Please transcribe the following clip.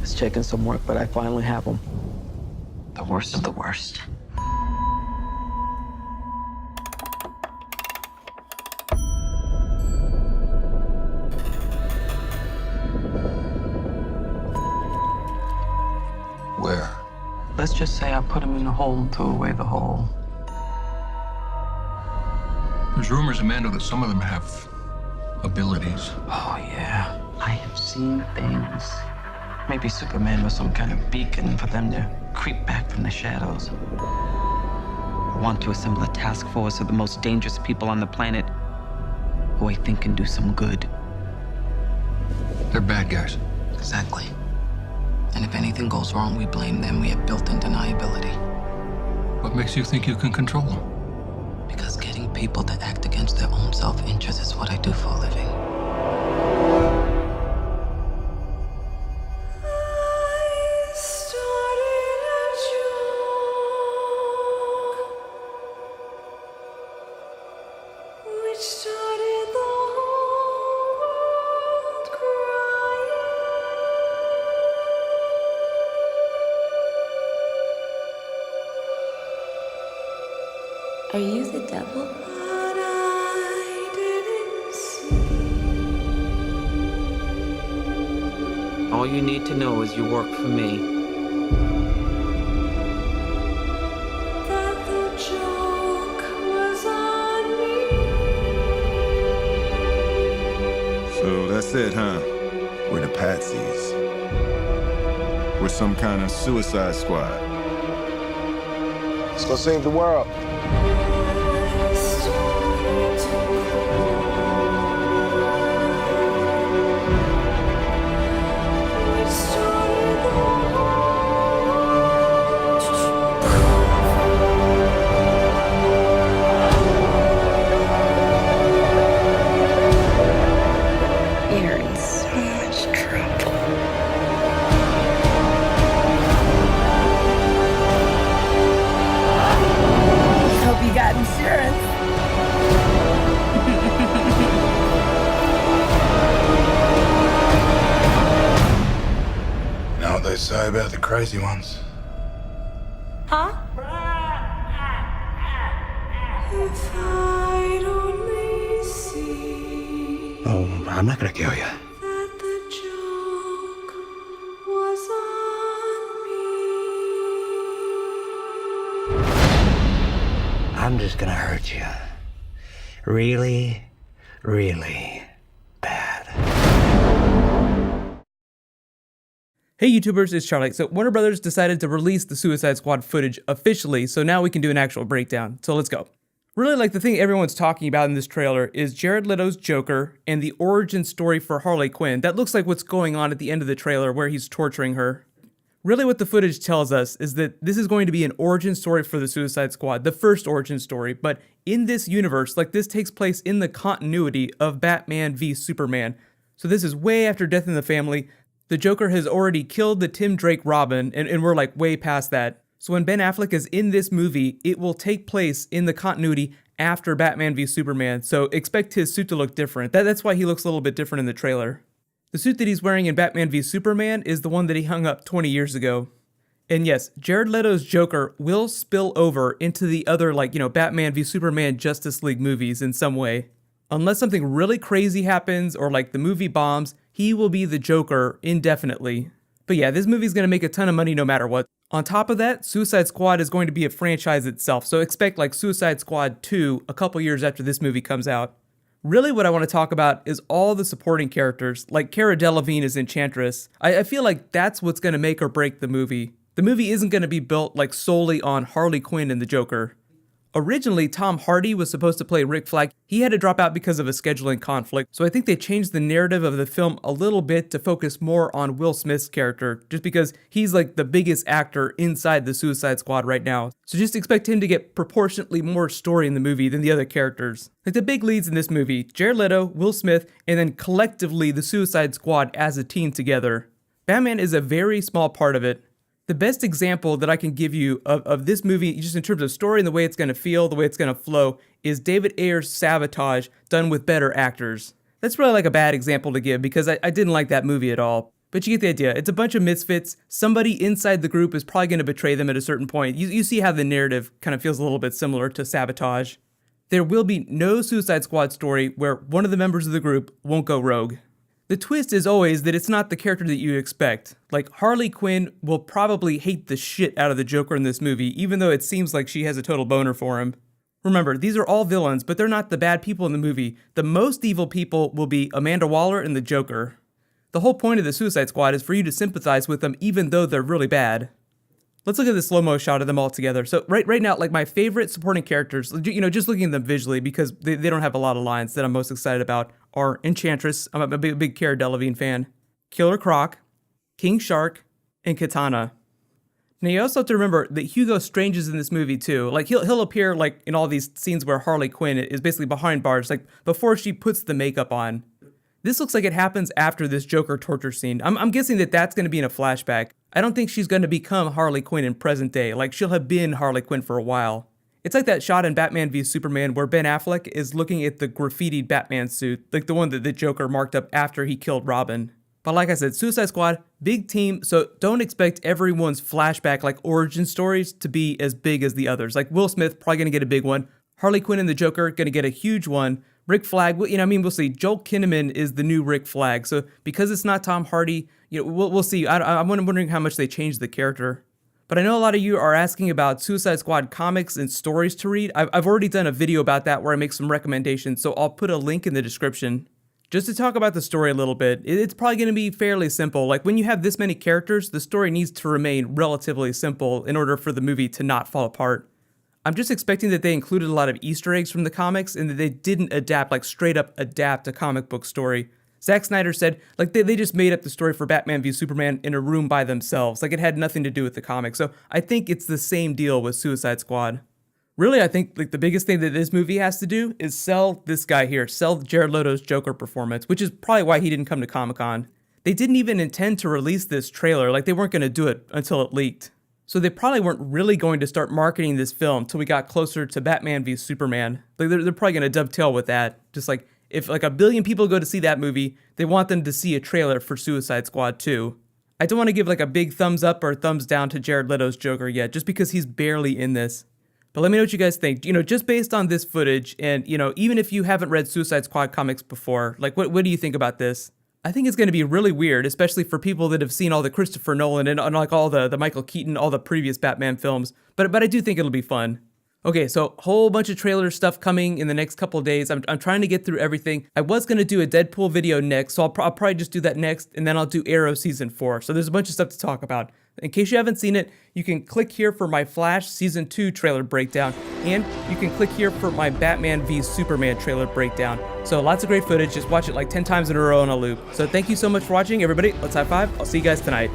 It's taken some work, but I finally have them. The worst of the worst. Where? Let's just say I put them in the hole and threw away the hole. There's rumors, Amanda, that some of them have abilities. Oh, yeah. I have seen things. Maybe Superman was some kind of beacon for them to creep back from the shadows. I want to assemble a task force of the most dangerous people on the planet who I think can do some good. They're bad guys. Exactly. And if anything goes wrong, we blame them. We have built-in deniability. What makes you think you can control them? Because getting people to act against their own self-interest is what I do for a living. Are you the devil? All you need to know is you work for me. So that's it, huh? We're the patsies. We're some kind of suicide squad. Let's go save the world. You're in so much trouble. Hope you got insurance. You know what they say about the crazy ones? Huh? If I'd only see Oh, I'm not gonna kill you. that the joke was on me. I'm just gonna hurt you. Really, really bad. Hey YouTubers, it's Charlie. So Warner Brothers decided to release the Suicide Squad footage officially, so now we can do an actual breakdown. So let's go. Really, like, the thing everyone's talking about in this trailer is Jared Leto's Joker and the origin story for Harley Quinn. That looks like what's going on at the end of the trailer where he's torturing her. Really what the footage tells us is that this is going to be an origin story for the Suicide Squad, the first origin story, but in this universe, like, this takes place in the continuity of Batman v Superman. So this is way after Death in the Family. The Joker has already killed the Tim Drake Robin, and we're like way past that. So when Ben Affleck is in this movie, it will take place in the continuity after Batman v Superman, so expect his suit to look different. That's why he looks a little bit different in the trailer. The suit that he's wearing in Batman v Superman is the one that he hung up 20 years ago. And yes, Jared Leto's Joker will spill over into the other, like, Batman v Superman Justice League movies in some way. Unless something really crazy happens or like the movie bombs, he will be the Joker indefinitely. But yeah, this movie's gonna make a ton of money no matter what. On top of that, Suicide Squad is going to be a franchise itself, so expect like Suicide Squad 2 a couple years after this movie comes out. Really what I want to talk about is all the supporting characters, like Cara Delevingne as Enchantress. I feel like that's what's going to make or break the movie. The movie isn't going to be built like solely on Harley Quinn and the Joker. Originally, Tom Hardy was supposed to play Rick Flag. He had to drop out because of a scheduling conflict, so I think they changed the narrative of the film a little bit to focus more on Will Smith's character, just because he's like the biggest actor inside the Suicide Squad right now. So just expect him to get proportionately more story in the movie than the other characters. Like the big leads in this movie, Jared Leto, Will Smith, and then collectively the Suicide Squad as a team together. Batman is a very small part of it. The best example that I can give you of this movie, just in terms of story and the way it's going to feel, the way it's going to flow, is David Ayer's Sabotage done with better actors. That's really like a bad example to give because I didn't like that movie at all. But you get the idea. It's a bunch of misfits. Somebody inside the group is probably going to betray them at a certain point. You see how the narrative kind of feels a little bit similar to Sabotage. There will be no Suicide Squad story where one of the members of the group won't go rogue. The twist is always that it's not the character that you expect. Like, Harley Quinn will probably hate the shit out of the Joker in this movie, even though it seems like she has a total boner for him. Remember, these are all villains, but they're not the bad people in the movie. The most evil people will be Amanda Waller and the Joker. The whole point of the Suicide Squad is for you to sympathize with them even though they're really bad. Let's look at the slow-mo shot of them all together. So right now, like my favorite supporting characters, just looking at them visually because they don't have a lot of lines that I'm most excited about, are Enchantress, I'm a big Cara Delevingne fan, Killer Croc, King Shark, and Katana. Now you also have to remember that Hugo Strange is in this movie too. Like he'll appear like in all these scenes where Harley Quinn is basically behind bars, like before she puts the makeup on. This looks like it happens after this Joker torture scene. I'm guessing that that's going to be in a flashback. I don't think she's going to become Harley Quinn in present day. Like, she'll have been Harley Quinn for a while. It's like that shot in Batman v Superman where Ben Affleck is looking at the graffitied Batman suit, like the one that the Joker marked up after he killed Robin. But like I said, Suicide Squad, big team, so don't expect everyone's flashback, like origin stories, to be as big as the others. Like Will Smith, probably going to get a big one. Harley Quinn and the Joker, going to get a huge one. Rick Flag, we'll see. Joel Kinnaman is the new Rick Flag. So because it's not Tom Hardy, we'll see. I'm wondering how much they changed the character. But I know a lot of you are asking about Suicide Squad comics and stories to read. I've already done a video about that where I make some recommendations, so I'll put a link in the description. Just to talk about the story a little bit, it's probably going to be fairly simple. Like when you have this many characters, the story needs to remain relatively simple in order for the movie to not fall apart. I'm just expecting that they included a lot of Easter eggs from the comics and that they didn't straight up adapt a comic book story. Zack Snyder said, like, they just made up the story for Batman v Superman in a room by themselves. Like, it had nothing to do with the comic. So I think it's the same deal with Suicide Squad. Really, I think like the biggest thing that this movie has to do is sell this guy here, sell Jared Leto's Joker performance, which is probably why he didn't come to Comic-Con. They didn't even intend to release this trailer. Like, they weren't going to do it until it leaked. So they probably weren't really going to start marketing this film till we got closer to Batman v Superman. Like they're probably going to dovetail with that. Just like if like 1 billion people go to see that movie, they want them to see a trailer for Suicide Squad 2. I don't want to give like a big thumbs up or thumbs down to Jared Leto's Joker yet, just because he's barely in this. But let me know what you guys think. Just based on this footage and, even if you haven't read Suicide Squad comics before, like what do you think about this? I think it's going to be really weird, especially for people that have seen all the Christopher Nolan and like all the Michael Keaton, all the previous Batman films. But I do think it'll be fun. Okay, so whole bunch of trailer stuff coming in the next couple of days. I'm trying to get through everything. I was going to do a Deadpool video next, so I'll probably just do that next, and then I'll do Arrow Season 4. So there's a bunch of stuff to talk about. In case you haven't seen it, you can click here for my Flash Season 2 trailer breakdown, and you can click here for my Batman v Superman trailer breakdown. So lots of great footage. Just watch it like 10 times in a row on a loop. So thank you so much for watching, everybody. Let's high five. I'll see you guys tonight.